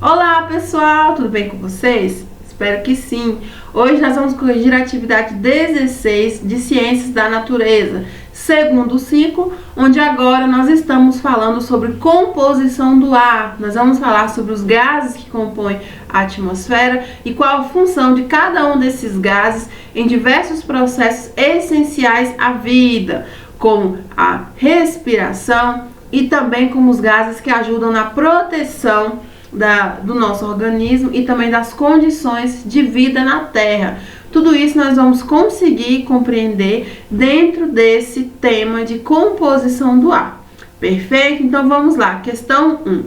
Olá pessoal, tudo bem com vocês? Espero que sim. Hoje nós vamos corrigir a atividade 16 de Ciências da Natureza, segundo ciclo, onde agora nós estamos falando sobre composição do ar. Nós vamos falar sobre os gases que compõem a atmosfera e qual a função de cada um desses gases em diversos processos essenciais à vida, como a respiração e também como os gases que ajudam na proteção do nosso organismo e também das condições de vida na Terra. Tudo isso nós vamos conseguir compreender dentro desse tema de composição do ar. Perfeito? Então vamos lá. Questão 1.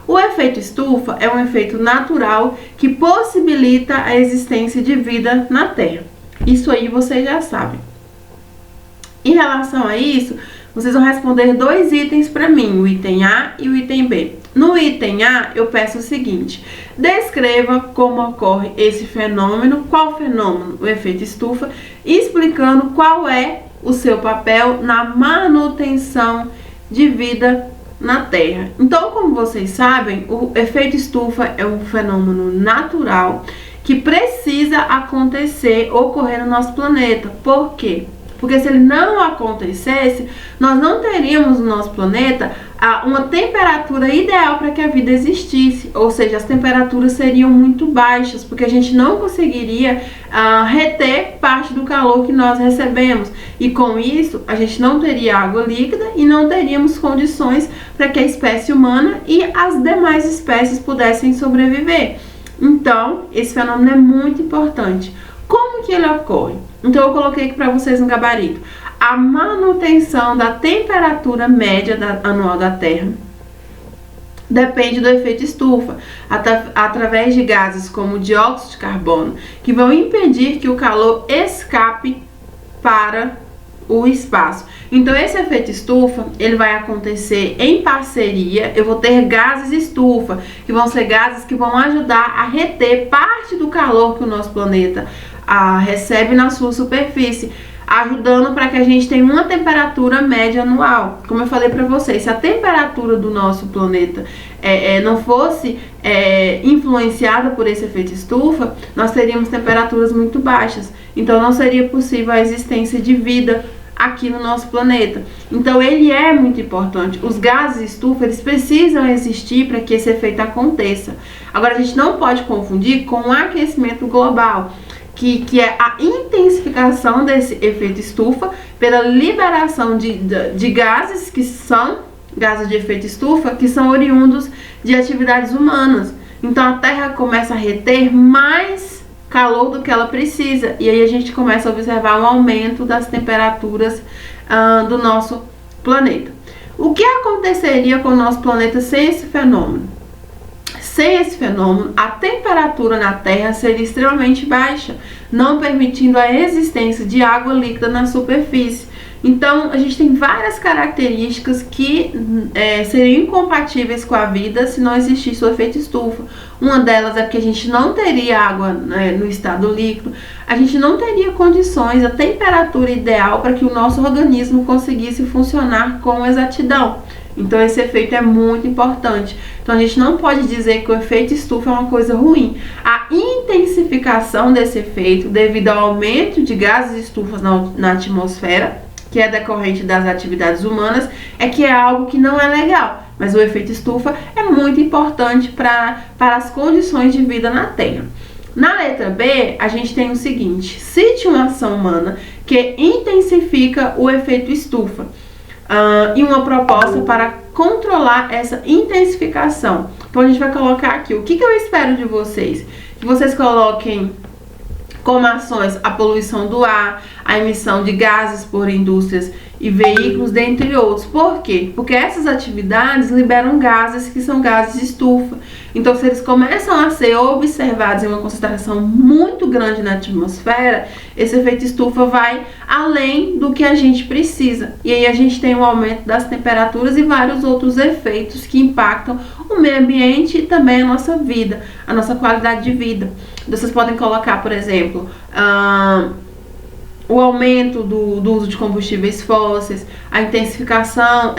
O efeito estufa é um efeito natural que possibilita a existência de vida na Terra. Isso aí vocês já sabem. Em relação a isso, vocês vão responder dois itens para mim, o item A e o item B. No item A, eu peço o seguinte: descreva como ocorre esse fenômeno, qual fenômeno? O efeito estufa, explicando qual é o seu papel na manutenção de vida na Terra. Então, como vocês sabem, o efeito estufa é um fenômeno natural que precisa acontecer, ocorrer no nosso planeta. Por quê? Porque se ele não acontecesse, nós não teríamos no nosso planeta uma temperatura ideal para que a vida existisse. Ou seja, as temperaturas seriam muito baixas, porque a gente não conseguiria reter parte do calor que nós recebemos. E com isso, a gente não teria água líquida e não teríamos condições para que a espécie humana e as demais espécies pudessem sobreviver. Então, esse fenômeno é muito importante. Como que ele ocorre? Então eu coloquei aqui para vocês no gabarito. A manutenção da temperatura média anual da Terra depende do efeito estufa, através de gases como o dióxido de carbono, que vão impedir que o calor escape para o espaço. Então esse efeito estufa, ele vai acontecer em parceria. Eu vou ter gases estufa, que vão ser gases que vão ajudar a reter parte do calor que o nosso planeta recebe na sua superfície, ajudando para que a gente tenha uma temperatura média anual. Como eu falei para vocês, se a temperatura do nosso planeta não fosse influenciada por esse efeito estufa, nós teríamos temperaturas muito baixas. Então não seria possível a existência de vida aqui no nosso planeta. Então ele é muito importante. Os gases estufa, eles precisam existir para que esse efeito aconteça. Agora a gente não pode confundir com o aquecimento global, que é a intensificação desse efeito estufa pela liberação de gases que são gases de efeito estufa, que são oriundos de atividades humanas. Então a Terra começa a reter mais calor do que ela precisa, e aí a gente começa a observar um aumento das temperaturas do nosso planeta. O que aconteceria com o nosso planeta sem esse fenômeno? Sem esse fenômeno, a temperatura na Terra seria extremamente baixa, não permitindo a existência de água líquida na superfície. Então, a gente tem várias características que seriam incompatíveis com a vida se não existisse o efeito estufa. Uma delas é porque a gente não teria água no estado líquido, a gente não teria condições, a temperatura ideal para que o nosso organismo conseguisse funcionar com exatidão. Então esse efeito é muito importante. Então a gente não pode dizer que o efeito estufa é uma coisa ruim. A intensificação desse efeito devido ao aumento de gases estufas na atmosfera, que é decorrente das atividades humanas, que é algo que não é legal. Mas o efeito estufa é muito importante para as condições de vida na Terra. Na letra B, a gente tem o seguinte: cite uma ação humana que intensifica o efeito estufa. E uma proposta para controlar essa intensificação. Então a gente vai colocar aqui o que eu espero de vocês: que vocês coloquem como ações a poluição do ar, a emissão de gases por indústrias e veículos, dentre outros. Por quê? Porque essas atividades liberam gases que são gases de estufa. Então, se eles começam a ser observados em uma concentração muito grande na atmosfera, esse efeito estufa vai além do que a gente precisa. E aí a gente tem um aumento das temperaturas e vários outros efeitos que impactam o meio ambiente e também a nossa vida, a nossa qualidade de vida. Vocês podem colocar, por exemplo, o aumento do uso de combustíveis fósseis, a intensificação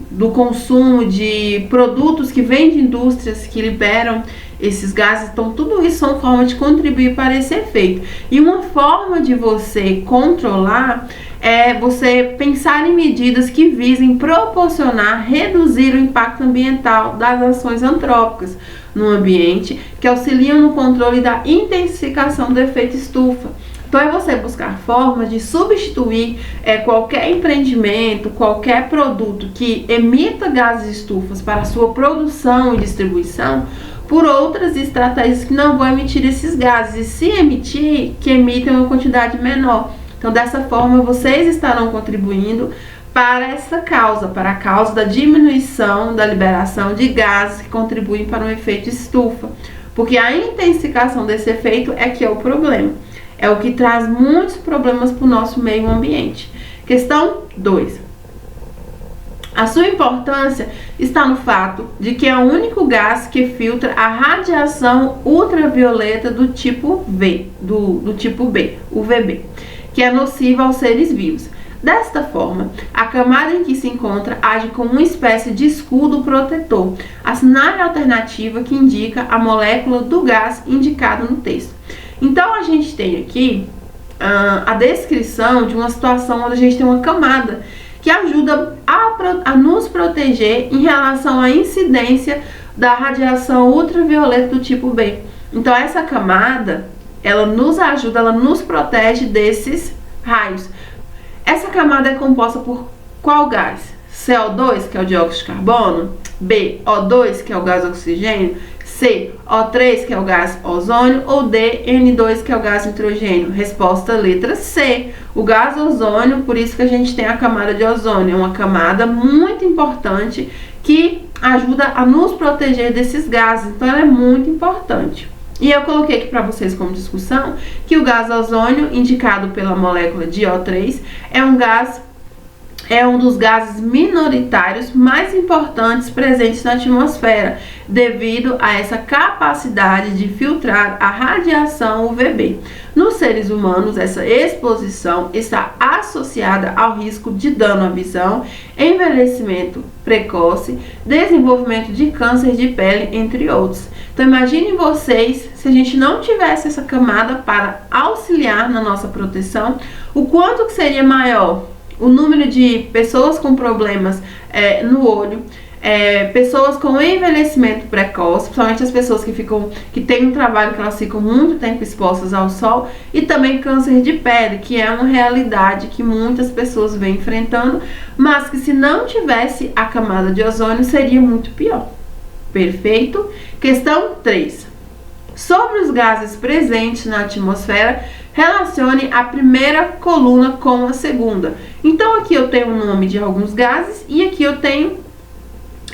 do consumo de produtos que vêm de indústrias que liberam esses gases. Então tudo isso são formas de contribuir para esse efeito. E uma forma de você controlar é você pensar em medidas que visem proporcionar, reduzir o impacto ambiental das ações antrópicas no ambiente, que auxiliam no controle da intensificação do efeito estufa. Então é você buscar formas de substituir qualquer empreendimento, qualquer produto que emita gases estufas para sua produção e distribuição por outras estratégias que não vão emitir esses gases, e se emitir, que emitem uma quantidade menor. Então dessa forma vocês estarão contribuindo para essa causa, para a causa da diminuição da liberação de gases que contribuem para um efeito estufa, porque a intensificação desse efeito é que é o problema. É o que traz muitos problemas para o nosso meio ambiente. Questão 2. A sua importância está no fato de que é o único gás que filtra a radiação ultravioleta do tipo V, do tipo B, UVB, que é nociva aos seres vivos. Desta forma, a camada em que se encontra age como uma espécie de escudo protetor, assinale alternativa que indica a molécula do gás indicado no texto. Então a gente tem aqui a descrição de uma situação onde a gente tem uma camada que ajuda a nos proteger em relação à incidência da radiação ultravioleta do tipo B. Então essa camada, ela nos ajuda, ela nos protege desses raios. Essa camada é composta por qual gás? CO2, que é o dióxido de carbono, B, O2, que é o gás oxigênio, C, O3, que é o gás ozônio, ou D, N2, que é o gás nitrogênio? Resposta letra C, o gás ozônio. Por isso que a gente tem a camada de ozônio, é uma camada muito importante que ajuda a nos proteger desses gases, então ela é muito importante. E eu coloquei aqui para vocês como discussão que o gás ozônio, indicado pela molécula de O3, é um dos gases minoritários mais importantes presentes na atmosfera, devido a essa capacidade de filtrar a radiação UVB. Nos seres humanos, essa exposição está associada ao risco de dano à visão, envelhecimento precoce, desenvolvimento de câncer de pele, entre outros. Então imaginem vocês, se a gente não tivesse essa camada para auxiliar na nossa proteção, o quanto que seria maior o número de pessoas com problemas no olho, pessoas com envelhecimento precoce, principalmente as pessoas que têm um trabalho que elas ficam muito tempo expostas ao sol, e também câncer de pele, que é uma realidade que muitas pessoas vêm enfrentando, mas que se não tivesse a camada de ozônio seria muito pior. Perfeito? Questão 3. Sobre os gases presentes na atmosfera, relacione a primeira coluna com a segunda. Então aqui eu tenho o nome de alguns gases e aqui eu tenho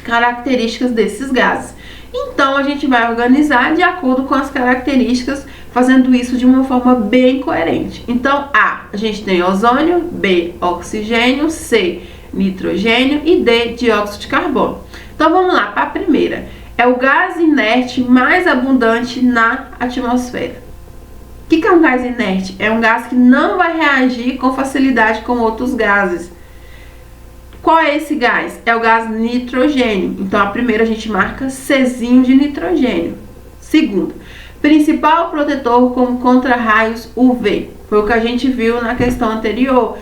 características desses gases. Então a gente vai organizar de acordo com as características, fazendo isso de uma forma bem coerente. Então A gente tem ozônio, B oxigênio, C nitrogênio e D dióxido de carbono. Então vamos lá para a primeira. É o gás inerte mais abundante na atmosfera. O que é um gás inerte? É um gás que não vai reagir com facilidade com outros gases. Qual é esse gás? É o gás nitrogênio. Então a primeira a gente marca Czinho de nitrogênio. Segunda, principal protetor como contra-raios UV. Foi o que a gente viu na questão anterior.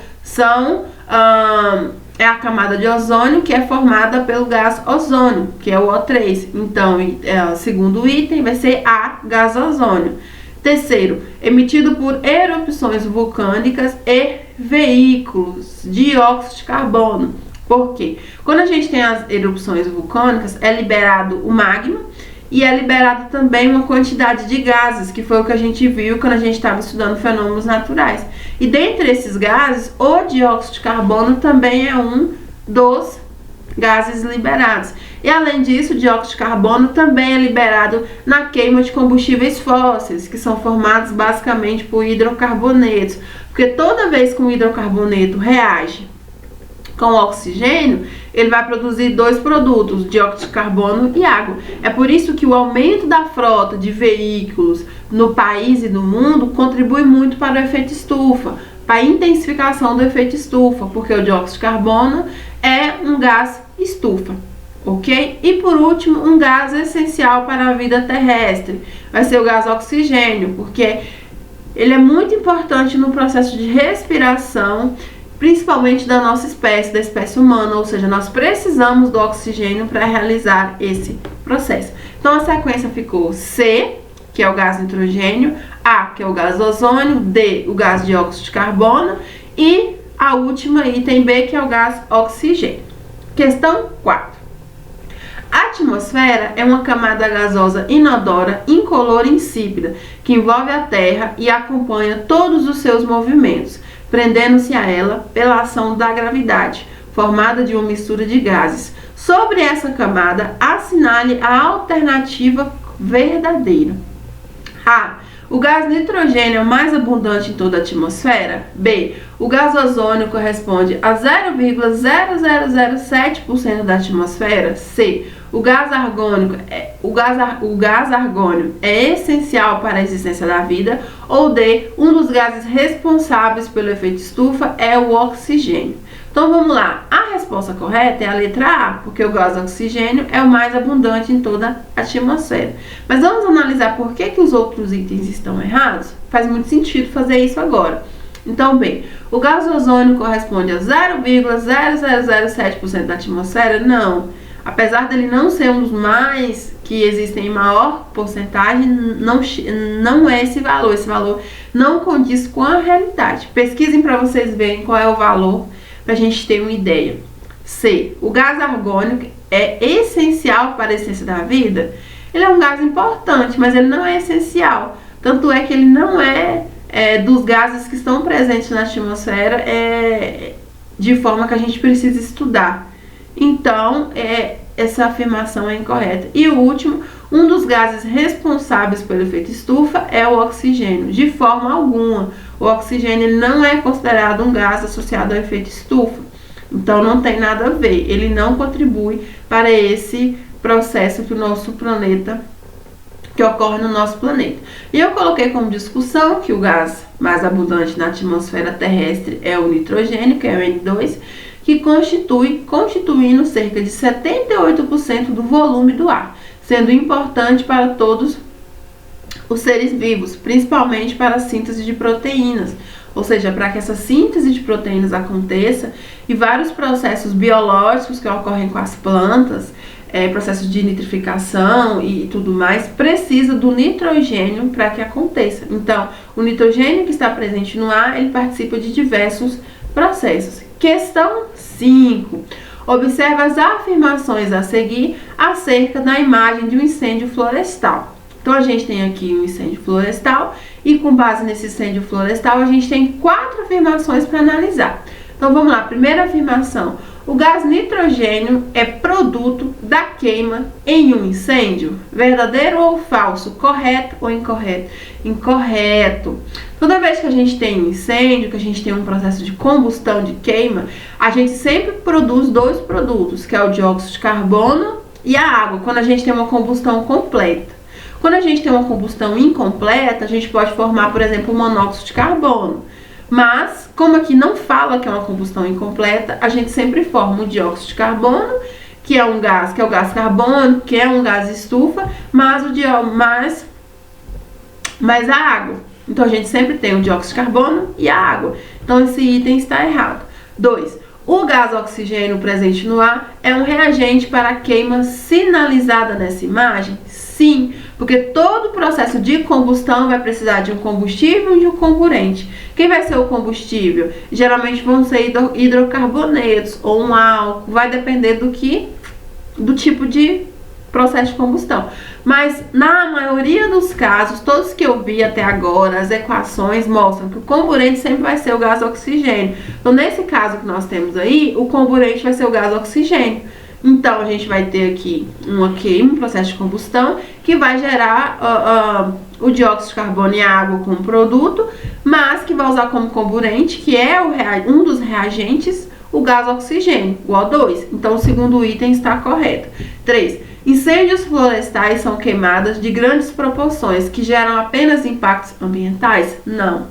É a camada de ozônio, que é formada pelo gás ozônio, que é o O3. Então, segundo item vai ser A, gás ozônio. Terceiro, emitido por erupções vulcânicas e veículos, dióxido de carbono. Por quê? Quando a gente tem as erupções vulcânicas, é liberado o magma e é liberado também uma quantidade de gases, que foi o que a gente viu quando a gente estava estudando fenômenos naturais. E dentre esses gases, o dióxido de carbono também é um dos gases liberados. E além disso, o dióxido de carbono também é liberado na queima de combustíveis fósseis, que são formados basicamente por hidrocarbonetos. Porque toda vez que um hidrocarboneto reage com o oxigênio, ele vai produzir dois produtos, dióxido de carbono e água. É por isso que o aumento da frota de veículos no país e no mundo contribui muito para o efeito estufa, para a intensificação do efeito estufa, porque o dióxido de carbono é um gás estufa, ok? E por último, um gás essencial para a vida terrestre vai ser o gás oxigênio, porque ele é muito importante no processo de respiração, principalmente da nossa espécie, da espécie humana, ou seja, nós precisamos do oxigênio para realizar esse processo. Então a sequência ficou C, que é o gás nitrogênio, A, que é o gás ozônio, D, o gás dióxido de carbono e a última item B, que é o gás oxigênio. Questão 4. A atmosfera é uma camada gasosa inodora, incolor e insípida, que envolve a Terra e acompanha todos os seus movimentos, prendendo-se a ela pela ação da gravidade, formada de uma mistura de gases. Sobre essa camada, assinale a alternativa verdadeira. A. O gás nitrogênio é o mais abundante em toda a atmosfera? B. O gás ozônio corresponde a 0,0007% da atmosfera? C. O gás argônio é essencial para a existência da vida? Ou D. Um dos gases responsáveis pelo efeito estufa é o oxigênio. Então vamos lá, a resposta correta é a letra A, porque o gás oxigênio é o mais abundante em toda a atmosfera. Mas vamos analisar por que os outros itens estão errados? Faz muito sentido fazer isso agora. Então, bem, o gás ozônio corresponde a 0,0007% da atmosfera? Não. Apesar dele não ser um dos mais que existem em maior porcentagem, não é esse valor. Esse valor não condiz com a realidade. Pesquisem para vocês verem qual é o valor, para a gente ter uma ideia. C. O gás argônico é essencial para a existência da vida? Ele é um gás importante, mas ele não é essencial. Tanto é que ele não é dos gases que estão presentes na atmosfera de forma que a gente precisa estudar. Então, essa afirmação é incorreta. E o último, um dos gases responsáveis pelo efeito estufa é o oxigênio. De forma alguma, o oxigênio não é considerado um gás associado ao efeito estufa. Então, não tem nada a ver. Ele não contribui para esse processo que ocorre no nosso planeta. E eu coloquei como discussão que o gás mais abundante na atmosfera terrestre é o nitrogênio, que é o N2, que constituindo cerca de 78% do volume do ar, sendo importante para todos os seres vivos, principalmente para a síntese de proteínas, ou seja, para que essa síntese de proteínas aconteça e vários processos biológicos que ocorrem com as plantas, processos de nitrificação e tudo mais, precisa do nitrogênio para que aconteça. Então, o nitrogênio que está presente no ar, ele participa de diversos processos. Questão 5. Observe as afirmações a seguir acerca da imagem de um incêndio florestal. Então, a gente tem aqui um incêndio florestal e com base nesse incêndio florestal, a gente tem 4 afirmações para analisar. Então, vamos lá. Primeira afirmação. O gás nitrogênio é produto da queima em um incêndio? Verdadeiro ou falso? Correto ou incorreto? Incorreto. Toda vez que a gente tem um incêndio, que a gente tem um processo de combustão, de queima, a gente sempre produz 2 produtos, que é o dióxido de carbono e a água, quando a gente tem uma combustão completa. Quando a gente tem uma combustão incompleta, a gente pode formar, por exemplo, o monóxido de carbono. Mas, como aqui não fala que é uma combustão incompleta, a gente sempre forma o dióxido de carbono, que é um gás, que é o gás carbônico, que é um gás estufa, mais a água. Então, a gente sempre tem o dióxido de carbono e a água. Então, esse item está errado. 2. O gás oxigênio presente no ar é um reagente para a queima sinalizada nessa imagem? Sim, porque todo o processo de combustão vai precisar de um combustível e de um comburente. Quem vai ser o combustível? Geralmente vão ser hidrocarbonetos ou um álcool, vai depender do tipo de processo de combustão. Mas na maioria dos casos, todos que eu vi até agora, as equações mostram que o comburente sempre vai ser o gás oxigênio. Então, nesse caso que nós temos aí, o comburente vai ser o gás oxigênio. Então, a gente vai ter aqui uma queima, um processo de combustão, que vai gerar o dióxido de carbono e a água como produto, mas que vai usar como comburente, que é um dos reagentes, o gás oxigênio, o O2. Então, o segundo item está correto. 3. Incêndios florestais são queimadas de grandes proporções que geram apenas impactos ambientais? Não.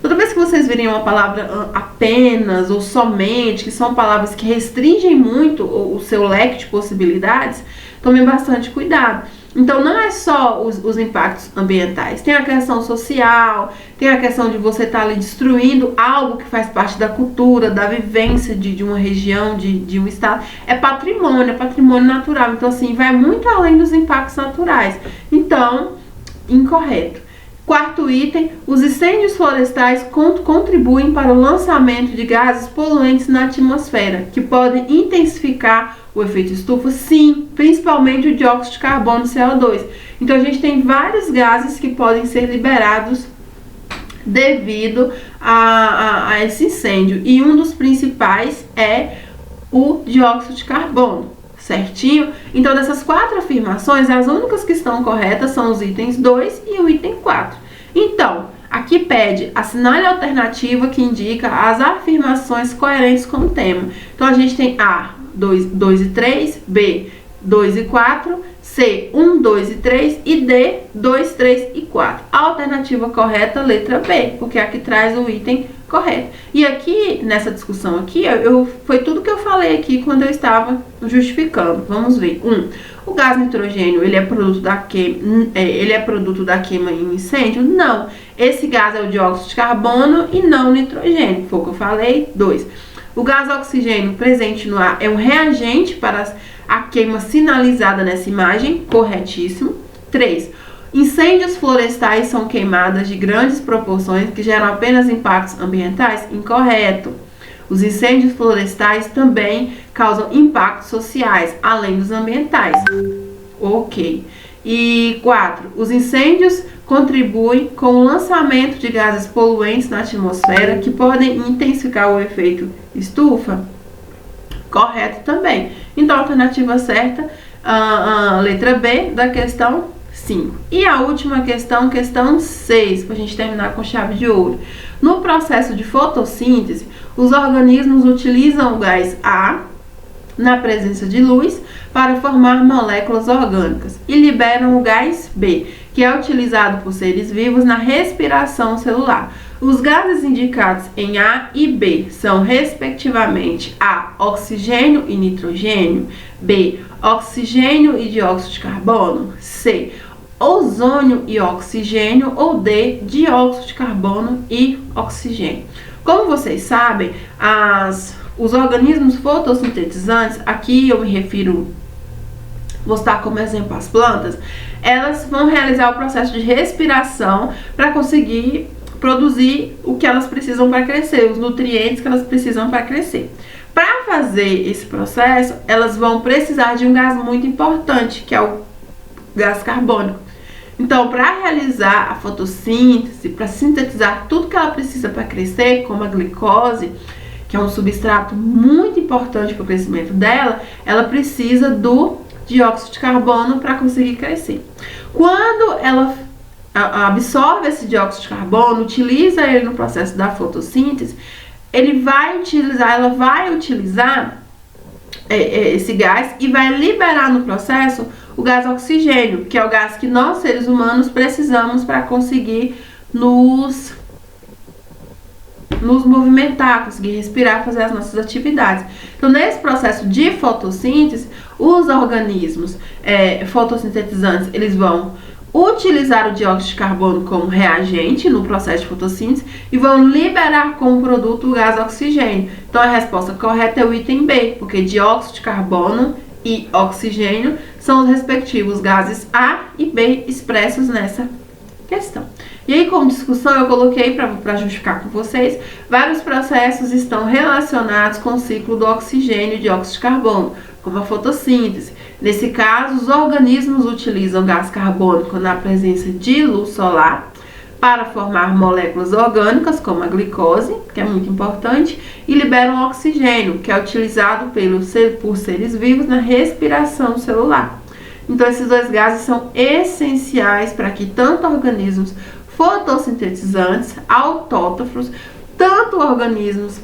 Toda vez que vocês virem uma palavra apenas ou somente, que são palavras que restringem muito o seu leque de possibilidades, tomem bastante cuidado. Então, não é só os impactos ambientais, tem a questão social, tem a questão de você estar ali destruindo algo que faz parte da cultura, da vivência de uma região, de um estado. É patrimônio natural. Então, assim, vai muito além dos impactos naturais. Então, incorreto. Quarto item, os incêndios florestais contribuem para o lançamento de gases poluentes na atmosfera, que podem intensificar o efeito estufa, sim, principalmente o dióxido de carbono, CO2. Então a gente tem vários gases que podem ser liberados devido a esse incêndio. E um dos principais é o dióxido de carbono, certinho? Então dessas 4 afirmações, as únicas que estão corretas são os itens 2 e o item 4. Então, aqui pede assinale a alternativa que indica as afirmações coerentes com o tema. Então a gente tem A, 2 e 3, B, 2 e 4, C, 1, 2 e 3 e D, 2, 3 e 4. A alternativa correta, letra B, porque aqui traz o item correto. E aqui, nessa discussão aqui, foi tudo que eu falei aqui quando eu estava justificando. Vamos ver. 1. O gás nitrogênio, ele é produto da queima em incêndio? Não. Esse gás é o dióxido de carbono e não o nitrogênio, foi o que eu falei. 2. O gás oxigênio presente no ar é um reagente para a queima sinalizada nessa imagem? Corretíssimo. 3. Incêndios florestais são queimadas de grandes proporções que geram apenas impactos ambientais? Incorreto. Os incêndios florestais também causam impactos sociais, além dos ambientais. Ok. E 4. Os incêndios contribuem com o lançamento de gases poluentes na atmosfera que podem intensificar o efeito estufa? Correto também. Então, a alternativa certa, letra B da questão 5. E a última questão, questão 6, para a gente terminar com chave de ouro. No processo de fotossíntese, os organismos utilizam o gás A, na presença de luz, para formar moléculas orgânicas e liberam o gás B, que é utilizado por seres vivos na respiração celular. Os gases indicados em A e B são, respectivamente, A, oxigênio e nitrogênio, B, oxigênio e dióxido de carbono, C, ozônio e oxigênio, ou D, dióxido de carbono e oxigênio. Como vocês sabem, os organismos fotossintetizantes, aqui eu me refiro, vou citar como exemplo as plantas, elas vão realizar o processo de respiração para conseguir produzir o que elas precisam para crescer, os nutrientes que elas precisam para crescer. Para fazer esse processo, elas vão precisar de um gás muito importante, que é o gás carbônico. Então, para realizar a fotossíntese, para sintetizar tudo que ela precisa para crescer, como a glicose, que é um substrato muito importante para o crescimento dela, ela precisa do dióxido de carbono para conseguir crescer. Quando ela absorve esse dióxido de carbono, utiliza ele no processo da fotossíntese, ela vai utilizar esse gás e vai liberar no processo o gás oxigênio, que é o gás que nós, seres humanos, precisamos para conseguir nos movimentar, conseguir respirar, fazer as nossas atividades. Então, nesse processo de fotossíntese, os organismos fotossintetizantes, eles vão utilizar o dióxido de carbono como reagente no processo de fotossíntese e vão liberar como produto o gás oxigênio. Então, a resposta correta é o item B, porque dióxido de carbono e oxigênio são os respectivos gases A e B expressos nessa questão. E aí, como discussão, eu coloquei para justificar com vocês, vários processos estão relacionados com o ciclo do oxigênio e dióxido de carbono, como a fotossíntese. Nesse caso, os organismos utilizam gás carbônico na presença de luz solar para formar moléculas orgânicas, como a glicose, que é muito importante, e liberam oxigênio, que é utilizado por seres vivos na respiração celular. Então, esses dois gases são essenciais para que tanto organismos fotossintetizantes, autótrofos, tanto organismos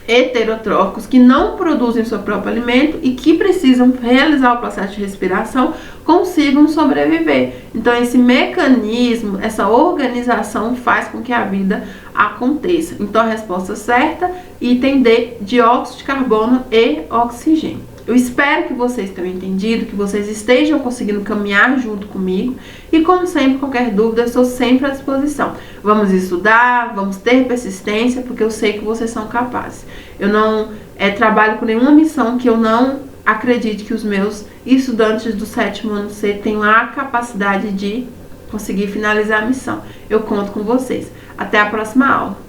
heterotróficos que não produzem seu próprio alimento e que precisam realizar o processo de respiração, consigam sobreviver. Então esse mecanismo, essa organização faz com que a vida aconteça. Então a resposta certa, item D, dióxido de carbono e oxigênio. Eu espero que vocês tenham entendido, que vocês estejam conseguindo caminhar junto comigo e, como sempre, qualquer dúvida, eu estou sempre à disposição. Vamos estudar, vamos ter persistência, porque eu sei que vocês são capazes. Eu não trabalho com nenhuma missão que eu não acredite que os meus estudantes do 7º ano C tenham a capacidade de conseguir finalizar a missão. Eu conto com vocês. Até a próxima aula.